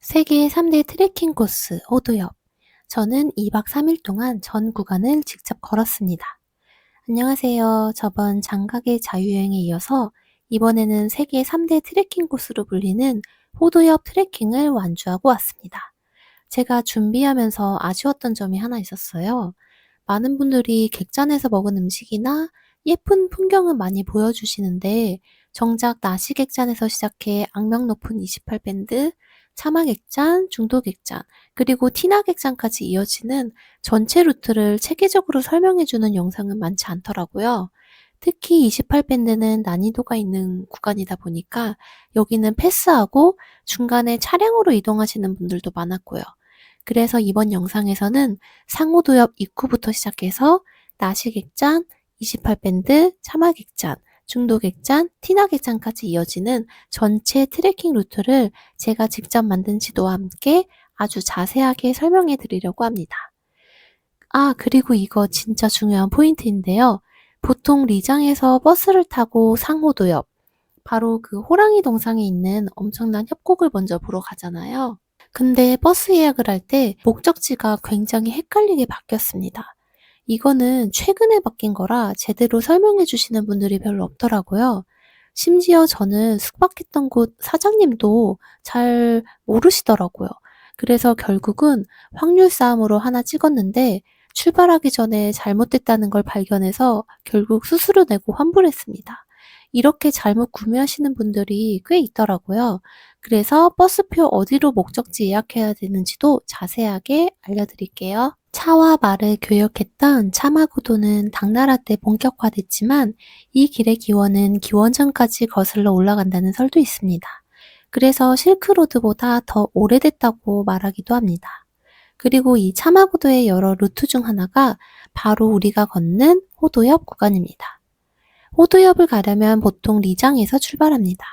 세계 3대 트레킹 코스 호두엽. 저는 2박 3일 동안 전 구간을 직접 걸었습니다. 안녕하세요. 저번 장각의 자유여행에 이어서 이번에는 세계 3대 트레킹 코스로 불리는 호두엽 트레킹을 완주하고 왔습니다. 제가 준비하면서 아쉬웠던 점이 하나 있었어요. 많은 분들이 객잔에서 먹은 음식이나 예쁜 풍경은 많이 보여주시는데 정작 나시객잔에서 시작해 악명 높은 28밴드, 차마객잔, 중도객잔, 그리고 티나객잔까지 이어지는 전체 루트를 체계적으로 설명해주는 영상은 많지 않더라고요. 특히 28밴드는 난이도가 있는 구간이다 보니까 여기는 패스하고 중간에 차량으로 이동하시는 분들도 많았고요. 그래서 이번 영상에서는 상호도엽 입구부터 시작해서 나시객잔, 28밴드, 차마객잔, 중도객잔, 티나객잔까지 이어지는 전체 트레킹 루트를 제가 직접 만든 지도와 함께 아주 자세하게 설명해 드리려고 합니다. 그리고 이거 진짜 중요한 포인트인데요. 보통 리장에서 버스를 타고 상호도엽, 바로 그 호랑이 동상에 있는 엄청난 협곡을 먼저 보러 가잖아요. 근데 버스 예약을 할 때 목적지가 굉장히 헷갈리게 바뀌었습니다. 이거는 최근에 바뀐 거라 제대로 설명해 주시는 분들이 별로 없더라고요. 심지어 저는 숙박했던 곳 사장님도 잘 모르시더라고요. 그래서 결국은 확률 싸움으로 하나 찍었는데 출발하기 전에 잘못됐다는 걸 발견해서 결국 수수료 내고 환불했습니다. 이렇게 잘못 구매하시는 분들이 꽤 있더라고요. 그래서 버스표 어디로 목적지 예약해야 되는지도 자세하게 알려드릴게요. 차와 말을 교역했던 차마고도는 당나라 때 본격화됐지만 이 길의 기원은 기원전까지 거슬러 올라간다는 설도 있습니다. 그래서 실크로드보다 더 오래됐다고 말하기도 합니다. 그리고 이 차마고도의 여러 루트 중 하나가 바로 우리가 걷는 호도엽 구간입니다. 호두엽을 가려면 보통 리장에서 출발합니다.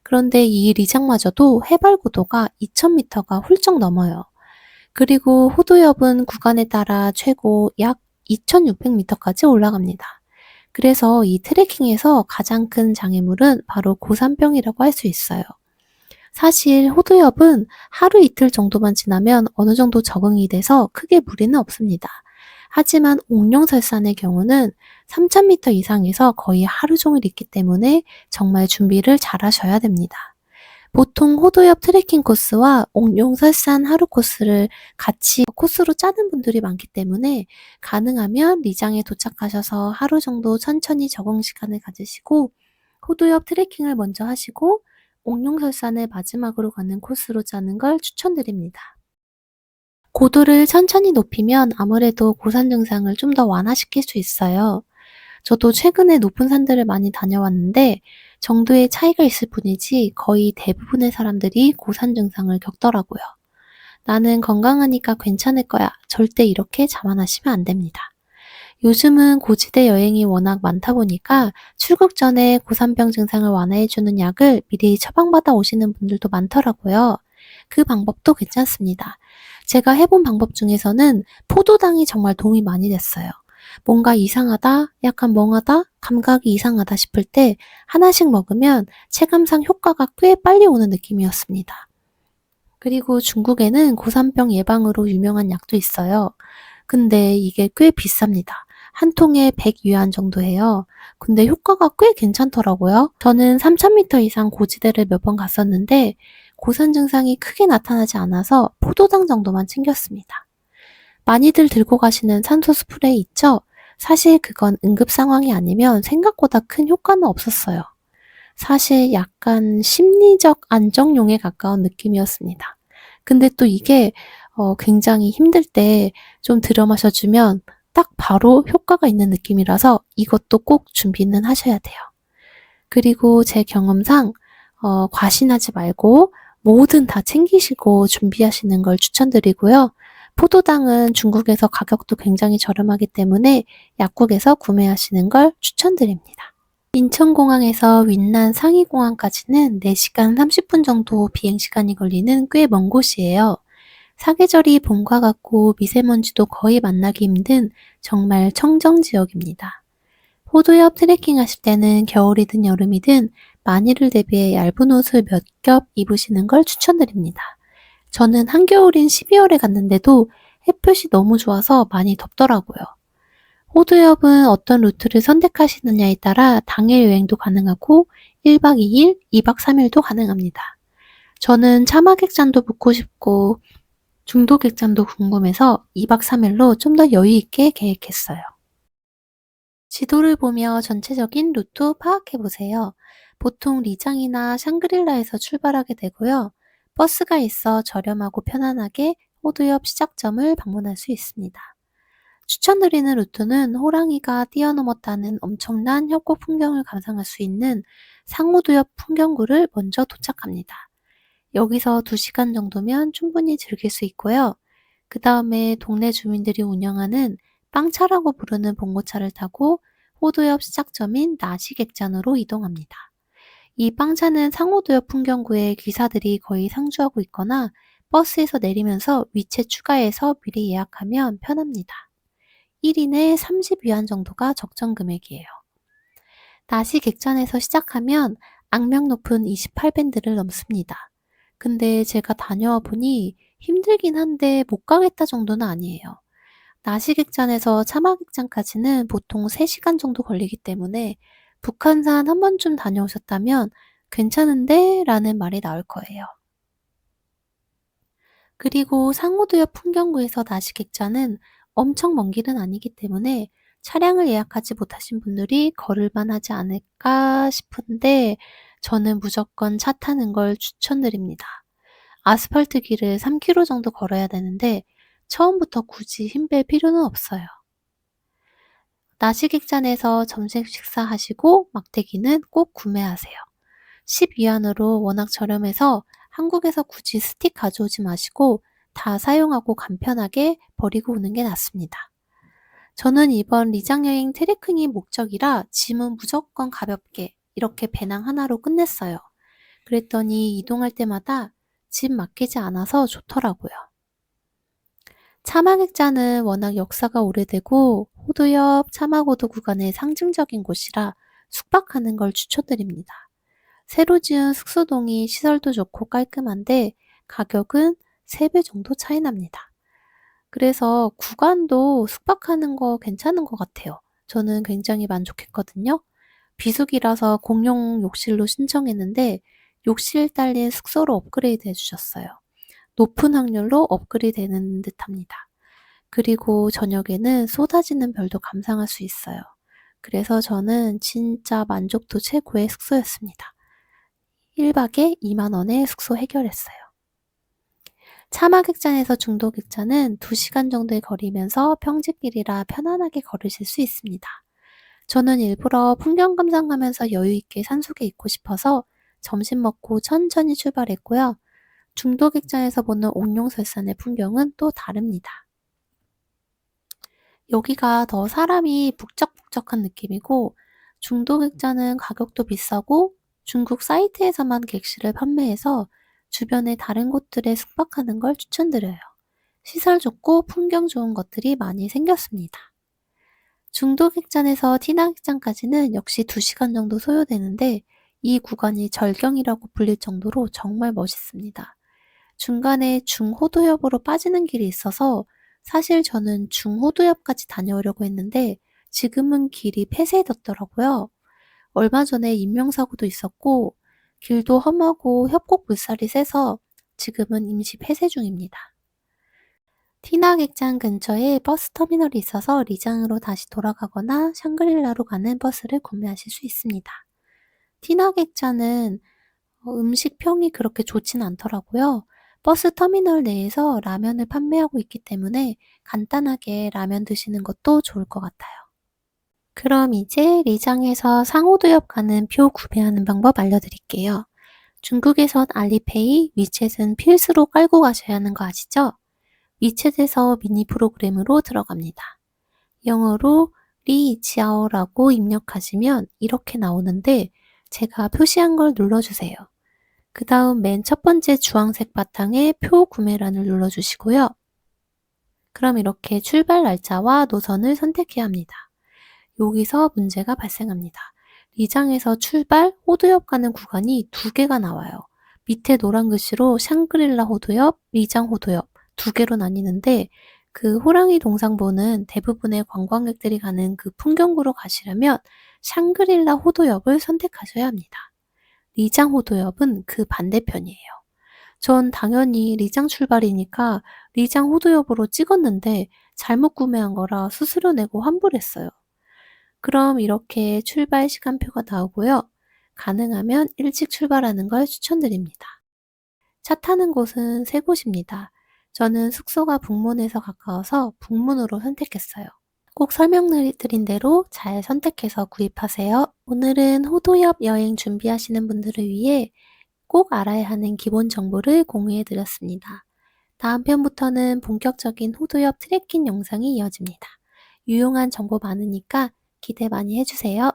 그런데 이 리장마저도 해발 고도가 2000m가 훌쩍 넘어요. 그리고 호두엽은 구간에 따라 최고 약 2600m까지 올라갑니다. 그래서 이 트레킹에서 가장 큰 장애물은 바로 고산병이라고 할 수 있어요. 사실 호두엽은 하루 이틀 정도만 지나면 어느 정도 적응이 돼서 크게 무리는 없습니다. 하지만 옥룡설산의 경우는 3000m 이상에서 거의 하루 종일 있기 때문에 정말 준비를 잘 하셔야 됩니다. 보통 호두엽 트레킹 코스와 옥룡설산 하루 코스를 같이 코스로 짜는 분들이 많기 때문에 가능하면 리장에 도착하셔서 하루 정도 천천히 적응 시간을 가지시고 호두엽 트레킹을 먼저 하시고 옥룡설산을 마지막으로 가는 코스로 짜는 걸 추천드립니다. 고도를 천천히 높이면 아무래도 고산 증상을 좀 더 완화시킬 수 있어요. 저도 최근에 높은 산들을 많이 다녀왔는데 정도의 차이가 있을 뿐이지 거의 대부분의 사람들이 고산 증상을 겪더라고요. 나는 건강하니까 괜찮을 거야. 절대 이렇게 자만하시면 안 됩니다. 요즘은 고지대 여행이 워낙 많다 보니까 출국 전에 고산병 증상을 완화해주는 약을 미리 처방받아 오시는 분들도 많더라고요. 그 방법도 괜찮습니다. 제가 해본 방법 중에서는 포도당이 정말 도움이 많이 됐어요. 뭔가 이상하다, 약간 멍하다, 감각이 이상하다 싶을 때 하나씩 먹으면 체감상 효과가 꽤 빨리 오는 느낌이었습니다. 그리고 중국에는 고산병 예방으로 유명한 약도 있어요. 근데 이게 꽤 비쌉니다. 한 통에 100위안 정도 해요. 근데 효과가 꽤 괜찮더라고요. 저는 3000m 이상 고지대를 몇 번 갔었는데 고산 증상이 크게 나타나지 않아서 포도당 정도만 챙겼습니다. 많이들 들고 가시는 산소 스프레이 있죠? 사실 그건 응급 상황이 아니면 생각보다 큰 효과는 없었어요. 사실 약간 심리적 안정용에 가까운 느낌이었습니다. 근데 또 이게 굉장히 힘들 때 좀 들여 마셔주면 딱 바로 효과가 있는 느낌이라서 이것도 꼭 준비는 하셔야 돼요. 그리고 제 경험상 과신하지 말고 뭐든 다 챙기시고 준비하시는 걸 추천드리고요. 포도당은 중국에서 가격도 굉장히 저렴하기 때문에 약국에서 구매하시는 걸 추천드립니다. 인천공항에서 윈난 상이공항까지는 4시간 30분 정도 비행시간이 걸리는 꽤 먼 곳이에요. 사계절이 봄과 같고 미세먼지도 거의 만나기 힘든 정말 청정지역입니다. 호두엽 트레킹 하실 때는 겨울이든 여름이든 만일을 대비해 얇은 옷을 몇 겹 입으시는 걸 추천드립니다. 저는 한겨울인 12월에 갔는데도 햇볕이 너무 좋아서 많이 덥더라고요. 호두엽은 어떤 루트를 선택하시느냐에 따라 당일 여행도 가능하고 1박 2일, 2박 3일도 가능합니다. 저는 차마객잔도 묵고 싶고 중도객잔도 궁금해서 2박 3일로 좀 더 여유 있게 계획했어요. 지도를 보며 전체적인 루트 파악해 보세요. 보통 리장이나 샹그릴라에서 출발하게 되고요. 버스가 있어 저렴하고 편안하게 호두엽 시작점을 방문할 수 있습니다. 추천드리는 루트는 호랑이가 뛰어넘었다는 엄청난 협곡 풍경을 감상할 수 있는 상호두엽 풍경구를 먼저 도착합니다. 여기서 2시간 정도면 충분히 즐길 수 있고요. 그 다음에 동네 주민들이 운영하는 빵차라고 부르는 봉고차를 타고 호두엽 시작점인 나시객잔으로 이동합니다. 이 빵차는 상호두엽 풍경구에 기사들이 거의 상주하고 있거나 버스에서 내리면서 위치 추가해서 미리 예약하면 편합니다. 1인에 30위안 정도가 적정 금액이에요. 나시객잔에서 시작하면 악명 높은 28밴드를 넘습니다. 근데 제가 다녀와 보니 힘들긴 한데 못 가겠다 정도는 아니에요. 나시객잔에서 차마객잔까지는 보통 3시간 정도 걸리기 때문에 북한산 한 번쯤 다녀오셨다면 괜찮은데? 라는 말이 나올 거예요. 그리고 상호두엽 풍경구에서 나시객잔은 엄청 먼 길은 아니기 때문에 차량을 예약하지 못하신 분들이 걸을만 하지 않을까 싶은데 저는 무조건 차 타는 걸 추천드립니다. 아스팔트 길을 3km 정도 걸어야 되는데 처음부터 굳이 힘뺄 필요는 없어요. 나시객잔에서 점심 식사하시고 막대기는 꼭 구매하세요. 10위안으로 워낙 저렴해서 한국에서 굳이 스틱 가져오지 마시고 다 사용하고 간편하게 버리고 오는 게 낫습니다. 저는 이번 리장 여행 트레킹이 목적이라 짐은 무조건 가볍게 이렇게 배낭 하나로 끝냈어요. 그랬더니 이동할 때마다 짐 맡기지 않아서 좋더라고요. 차마객잔은 워낙 역사가 오래되고 호두엽 차마고도 구간의 상징적인 곳이라 숙박하는 걸 추천드립니다. 새로 지은 숙소동이 시설도 좋고 깔끔한데 가격은 3배 정도 차이 납니다. 그래서 구간도 숙박하는 거 괜찮은 것 같아요. 저는 굉장히 만족했거든요. 비수기라서 공용 욕실로 신청했는데 욕실 딸린 숙소로 업그레이드 해주셨어요. 높은 확률로 업그레이드 되는 듯합니다. 그리고 저녁에는 쏟아지는 별도 감상할 수 있어요. 그래서 저는 진짜 만족도 최고의 숙소였습니다. 1박에 2만원에 숙소 해결했어요. 차마객잔에서 중도객잔은 2시간 정도의 거리면서 평지길이라 편안하게 걸으실 수 있습니다. 저는 일부러 풍경 감상하면서 여유 있게 산속에 있고 싶어서 점심 먹고 천천히 출발했고요. 중도객잔에서 보는 옥룡설산의 풍경은 또 다릅니다. 여기가 더 사람이 북적북적한 느낌이고 중도객잔은 가격도 비싸고 중국 사이트에서만 객실을 판매해서 주변의 다른 곳들에 숙박하는 걸 추천드려요. 시설 좋고 풍경 좋은 것들이 많이 생겼습니다. 중도객잔에서 티나객잔까지는 역시 2시간 정도 소요되는데 이 구간이 절경이라고 불릴 정도로 정말 멋있습니다. 중간에 중호도협으로 빠지는 길이 있어서 사실 저는 중호도협까지 다녀오려고 했는데 지금은 길이 폐쇄됐더라고요. 얼마 전에 인명사고도 있었고 길도 험하고 협곡 물살이 세서 지금은 임시 폐쇄 중입니다. 티나객잔 근처에 버스 터미널이 있어서 리장으로 다시 돌아가거나 샹그릴라로 가는 버스를 구매하실 수 있습니다. 티나객잔은 음식 평이 그렇게 좋진 않더라고요. 버스 터미널 내에서 라면을 판매하고 있기 때문에 간단하게 라면 드시는 것도 좋을 것 같아요. 그럼 이제 리장에서 상호도협 가는 표 구매하는 방법 알려드릴게요. 중국에선 알리페이, 위챗은 필수로 깔고 가셔야 하는 거 아시죠? 위챗에서 미니 프로그램으로 들어갑니다. 영어로 리지아오라고 입력하시면 이렇게 나오는데 제가 표시한 걸 눌러주세요. 그 다음 맨 첫 번째 주황색 바탕에 표 구매란을 눌러주시고요. 그럼 이렇게 출발 날짜와 노선을 선택해야 합니다. 여기서 문제가 발생합니다. 리장에서 출발, 호두엽 가는 구간이 2개가 나와요. 밑에 노란 글씨로 샹그릴라 호도엽, 리장 호도엽 두 개로 나뉘는데 그 호랑이 동상보는 대부분의 관광객들이 가는 그 풍경구로 가시려면 샹그릴라 호도엽을 선택하셔야 합니다. 리장 호도엽은 그 반대편이에요. 전 당연히 리장 출발이니까 리장 호도엽으로 찍었는데 잘못 구매한 거라 수수료 내고 환불했어요. 그럼 이렇게 출발 시간표가 나오고요. 가능하면 일찍 출발하는 걸 추천드립니다. 차 타는 곳은 세 곳입니다. 저는 숙소가 북문에서 가까워서 북문으로 선택했어요. 꼭 설명드린 대로 잘 선택해서 구입하세요. 오늘은 호도엽 여행 준비하시는 분들을 위해 꼭 알아야 하는 기본 정보를 공유해 드렸습니다. 다음 편부터는 본격적인 호도엽 트레킹 영상이 이어집니다. 유용한 정보 많으니까 기대 많이 해주세요.